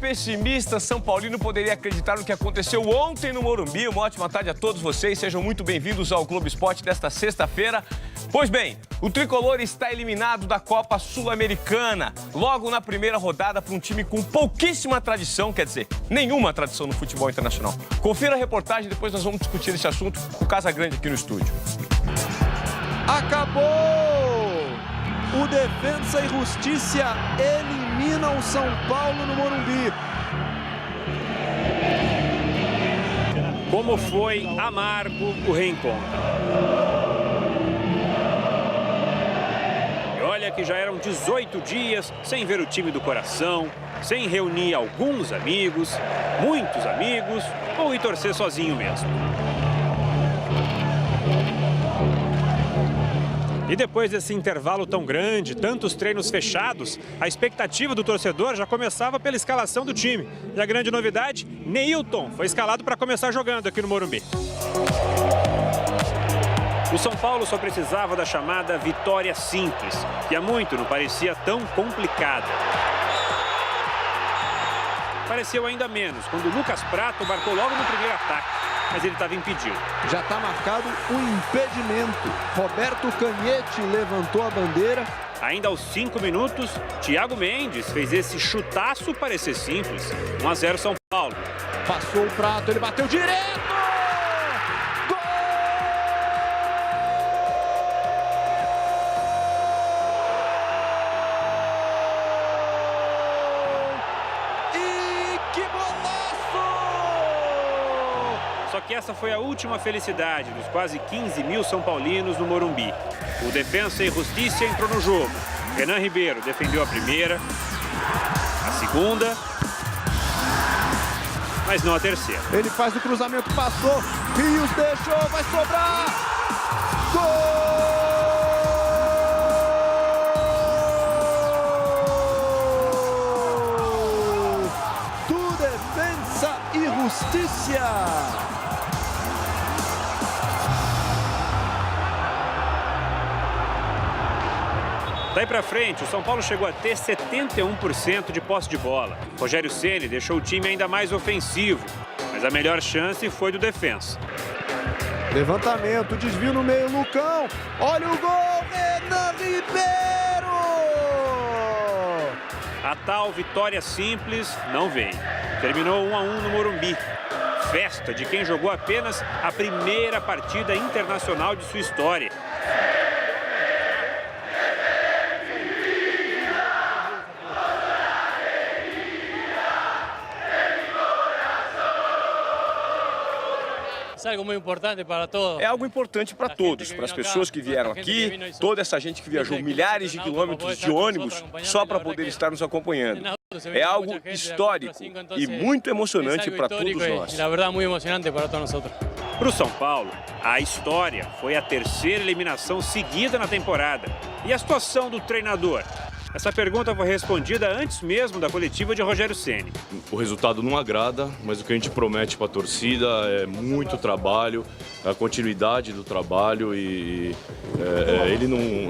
pessimista São Paulino poderia acreditar no que aconteceu ontem no Morumbi? Uma ótima tarde a todos vocês, sejam muito bem-vindos ao Globo Esporte desta sexta-feira. Pois bem, o tricolor está eliminado da Copa Sul-Americana, logo na primeira rodada para um time com pouquíssima tradição, quer dizer, nenhuma tradição no futebol internacional. Confira a reportagem, depois nós vamos discutir esse assunto com o Casagrande aqui no estúdio. Acabou! O Defensa e Justiça elimina o São Paulo no Morumbi. Como foi amargo o reencontro. E olha que já eram 18 dias sem ver o time do coração, sem reunir alguns amigos, muitos amigos, ou ir torcer sozinho mesmo. E depois desse intervalo tão grande, tantos treinos fechados, a expectativa do torcedor já começava pela escalação do time. E a grande novidade, Neilton foi escalado para começar jogando aqui no Morumbi. O São Paulo só precisava da chamada vitória simples, que há muito não parecia tão complicada. Pareceu ainda menos quando o Lucas Prato marcou logo no primeiro ataque, mas ele estava impedido. Já está marcado o impedimento. Roberto Canhete levantou a bandeira. Ainda aos 5 minutos, Thiago Mendes fez esse chutaço parecer simples. 1-0 São Paulo. Passou o Prato, ele bateu direto! Gol! E que golaço! Só que essa foi a última felicidade dos quase 15 mil São Paulinos no Morumbi. O Defensa e Justiça entrou no jogo. Renan Ribeiro defendeu a primeira, a segunda, mas não a terceira. Ele faz o cruzamento, passou, Rios deixou, vai sobrar! Gol! Do Defensa e Justiça! Daí pra frente, o São Paulo chegou a ter 71% de posse de bola. Rogério Ceni deixou o time ainda mais ofensivo, mas a melhor chance foi do Defensa. Levantamento, desvio no meio, Lucão. Olha o gol, Renan Ribeiro! A tal vitória simples não veio. Terminou 1-1 no Morumbi. Festa de quem jogou apenas a primeira partida internacional de sua história. É algo importante para todos, para as pessoas que vieram aqui, toda essa gente que viajou milhares de quilômetros de ônibus só para poder estar nos acompanhando. É algo histórico e muito emocionante para todos nós. Para o São Paulo, a história foi a terceira eliminação seguida na temporada. E a situação do treinador? Essa pergunta foi respondida antes mesmo da coletiva de Rogério Ceni. O resultado não agrada, mas o que a gente promete para a torcida é muito trabalho, a continuidade do trabalho e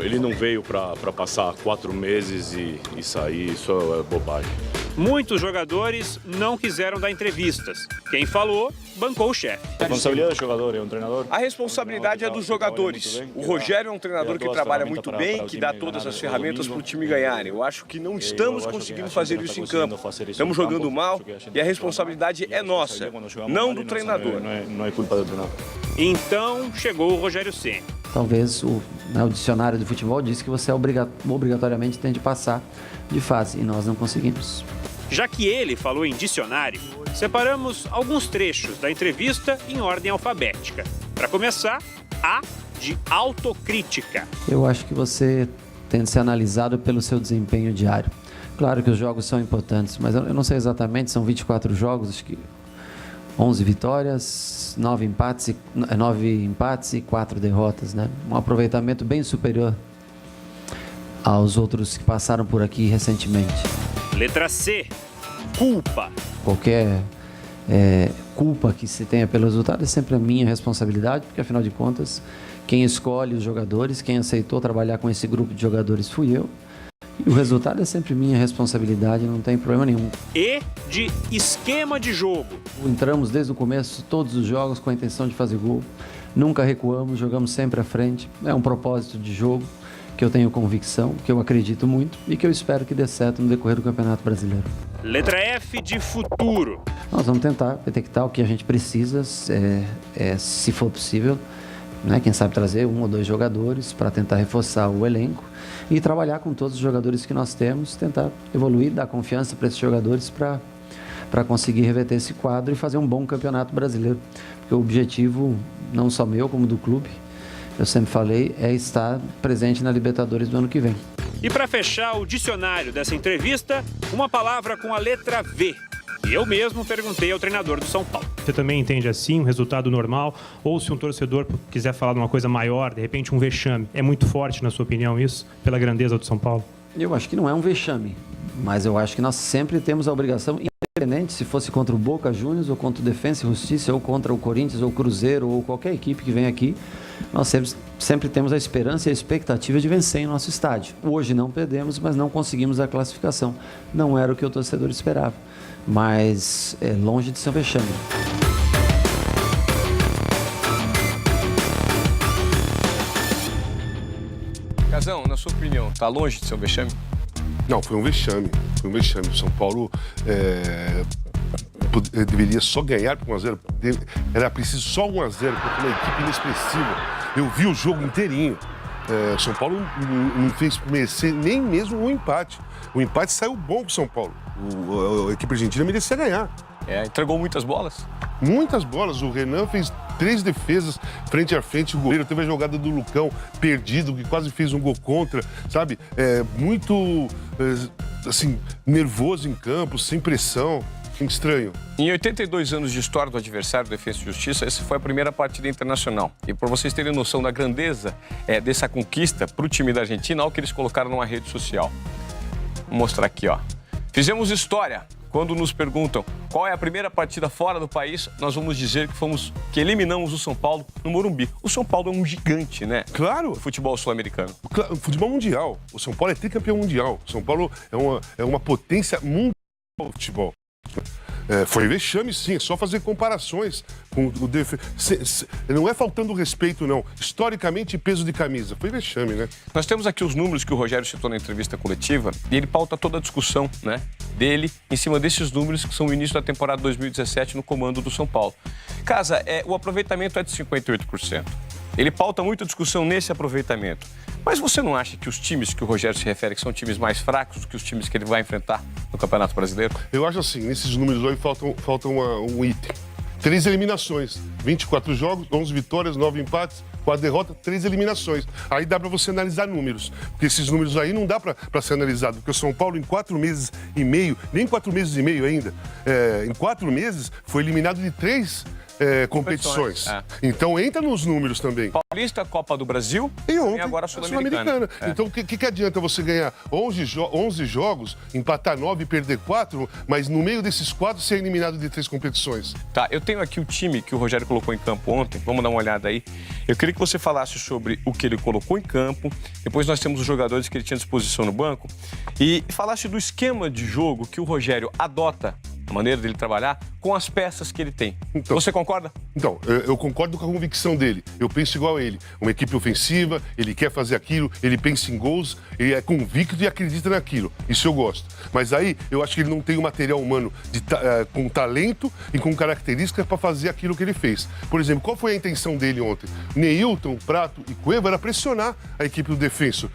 ele não veio para passar 4 meses e sair, isso é bobagem. Muitos jogadores não quiseram dar entrevistas. Quem falou, bancou o chefe. A responsabilidade do jogador é um treinador? A responsabilidade é dos jogadores. O Rogério é um treinador que trabalha muito bem, que dá todas as ferramentas para o time ganhar. Eu acho que não estamos conseguindo fazer isso em campo. Estamos jogando mal e a responsabilidade é nossa, não do treinador. Não é culpa do treinador. Então chegou o Rogério Ceni. Talvez o dicionário do futebol diz que você obrigatoriamente tem de passar de fase e nós não conseguimos. Já que ele falou em dicionário, separamos alguns trechos da entrevista em ordem alfabética. Para começar, A de autocrítica. Eu acho que você tem de ser analisado pelo seu desempenho diário. Claro que os jogos são importantes, mas eu não sei exatamente, são 24 jogos, acho que 11 vitórias, 9 empates e 4 derrotas, né? Um aproveitamento bem superior aos outros que passaram por aqui recentemente. Letra C, culpa. Qualquer culpa que se tenha pelo resultado é sempre a minha responsabilidade, porque afinal de contas, quem escolhe os jogadores, quem aceitou trabalhar com esse grupo de jogadores fui eu. E o resultado é sempre minha responsabilidade, não tem problema nenhum. E de esquema de jogo. Entramos desde o começo, todos os jogos, com a intenção de fazer gol. Nunca recuamos, jogamos sempre à frente. É um propósito de jogo que eu tenho convicção, que eu acredito muito e que eu espero que dê certo no decorrer do Campeonato Brasileiro. Letra F de futuro. Nós vamos tentar detectar o que a gente precisa, se for possível, né? Quem sabe trazer 1 ou 2 jogadores para tentar reforçar o elenco e trabalhar com todos os jogadores que nós temos, tentar evoluir, dar confiança para esses jogadores para conseguir reverter esse quadro e fazer um bom Campeonato Brasileiro. Porque o objetivo, não só meu, como do clube, eu sempre falei, é estar presente na Libertadores do ano que vem. E para fechar o dicionário dessa entrevista, uma palavra com a letra V. E eu mesmo perguntei ao treinador do São Paulo. Você também entende assim, um resultado normal? Ou se um torcedor quiser falar de uma coisa maior, de repente um vexame, é muito forte, na sua opinião, isso? Pela grandeza do São Paulo? Eu acho que não é um vexame, mas eu acho que nós sempre temos a obrigação, independente se fosse contra o Boca Juniors, ou contra o Defensa e Justiça, ou contra o Corinthians, ou o Cruzeiro, ou qualquer equipe que vem aqui, nós sempre temos a esperança e a expectativa de vencer em nosso estádio. Hoje não perdemos, mas não conseguimos a classificação. Não era o que o torcedor esperava, mas é longe de ser um vexame. Casão, na sua opinião, tá longe de ser um vexame? Não, foi um vexame. Foi um vexame. O São Paulo deveria só ganhar por 1-0. Era preciso só 1-0, porque é uma equipe inexpressiva. Eu vi o jogo inteirinho. O São Paulo não fez merecer nem mesmo um empate. O empate saiu bom pro São Paulo. A equipe argentina merecia ganhar. Entregou muitas bolas? Muitas bolas. O Renan fez 3 defesas frente a frente. O goleiro teve a jogada do Lucão perdido, que quase fez um gol contra, sabe? Muito, assim, nervoso em campo, sem pressão. Estranho. Em 82 anos de história do adversário Defensa e Justiça, essa foi a primeira partida internacional. E para vocês terem noção da grandeza dessa conquista para o time da Argentina, olha o que eles colocaram numa rede social. Vou mostrar aqui, ó. Fizemos história. Quando nos perguntam qual é a primeira partida fora do país, nós vamos dizer que eliminamos o São Paulo no Morumbi. O São Paulo é um gigante, né? Claro. Do futebol sul-americano. Claro, futebol mundial. O São Paulo é tricampeão mundial. O São Paulo é uma potência mundial do futebol. Foi vexame, sim, é só fazer comparações com o não é faltando respeito, não. Historicamente, peso de camisa. Foi vexame, né? Nós temos aqui os números que o Rogério citou na entrevista coletiva e ele pauta toda a discussão, né, dele em cima desses números que são o início da temporada 2017 no comando do São Paulo. Casa, o aproveitamento é de 58%. Ele pauta muita discussão nesse aproveitamento. Mas você não acha que os times que o Rogério se refere que são times mais fracos do que os times que ele vai enfrentar no Campeonato Brasileiro? Eu acho assim, nesses números aí falta um item. 3 eliminações, 24 jogos, 11 vitórias, 9 empates, 4 derrotas, 3 eliminações. Aí dá para você analisar números, porque esses números aí não dá para ser analisado, porque o São Paulo em 4 meses e meio, nem 4 meses e meio ainda, em 4 meses foi eliminado de 3 competições. Então entra nos números também. Paulista, Copa do Brasil e ontem, e agora a Sul-Americana. Então o que adianta você ganhar 11 jogos, empatar 9 e perder 4, mas no meio desses 4 ser eliminado de 3 competições? Tá, eu tenho aqui o time que o Rogério colocou em campo ontem, vamos dar uma olhada aí. Eu queria que você falasse sobre o que ele colocou em campo, depois nós temos os jogadores que ele tinha à disposição no banco, e falasse do esquema de jogo que o Rogério adota, a maneira dele trabalhar, com as peças que ele tem. Então, você concorda? Então, eu concordo com a convicção dele. Eu penso igual a ele. Uma equipe ofensiva, ele quer fazer aquilo, ele pensa em gols, ele é convicto e acredita naquilo. Isso eu gosto. Mas aí, eu acho que ele não tem o material humano com talento e com características para fazer aquilo que ele fez. Por exemplo, qual foi a intenção dele ontem? Neilton, Prato e Cueva era pressionar a equipe do Defensa.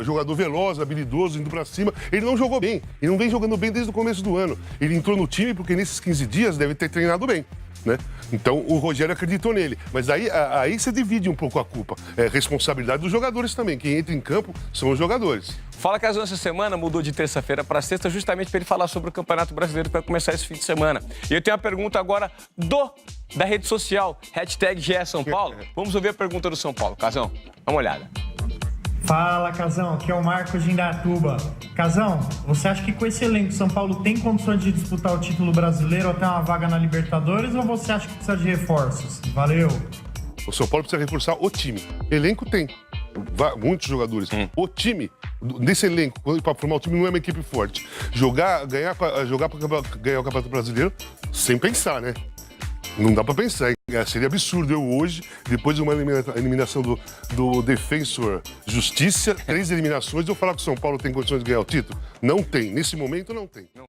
Jogador veloz, habilidoso, indo para cima. Ele não jogou bem. Ele não vem jogando bem desde o começo do ano. Ele entrou no time porque nesses 15 dias deve ter treinado bem, né? Então o Rogério acreditou nele. Mas aí você divide um pouco a culpa. É responsabilidade dos jogadores também. Quem entra em campo são os jogadores. Fala Casão, essa semana mudou de terça-feira para sexta justamente para ele falar sobre o Campeonato Brasileiro que vai começar esse fim de semana. E eu tenho uma pergunta agora da rede social, #GeSãoPaulo. Vamos ouvir a pergunta do São Paulo. Casão, dá uma olhada. Fala, Casão, aqui é o Marcos de Indaiatuba. Casão, você acha que com esse elenco São Paulo tem condições de disputar o título brasileiro ou até uma vaga na Libertadores, ou você acha que precisa de reforços? Valeu! O São Paulo precisa reforçar o time. Elenco tem. muitos jogadores. O time, nesse elenco, para formar o time, não é uma equipe forte. Ganhar para ganhar o Campeonato Brasileiro, sem pensar, né? Não dá para pensar. Seria absurdo eu hoje, depois de uma eliminação do Defensor Justiça, 3 eliminações, eu falar que o São Paulo tem condições de ganhar o título. Não tem. Nesse momento, não tem.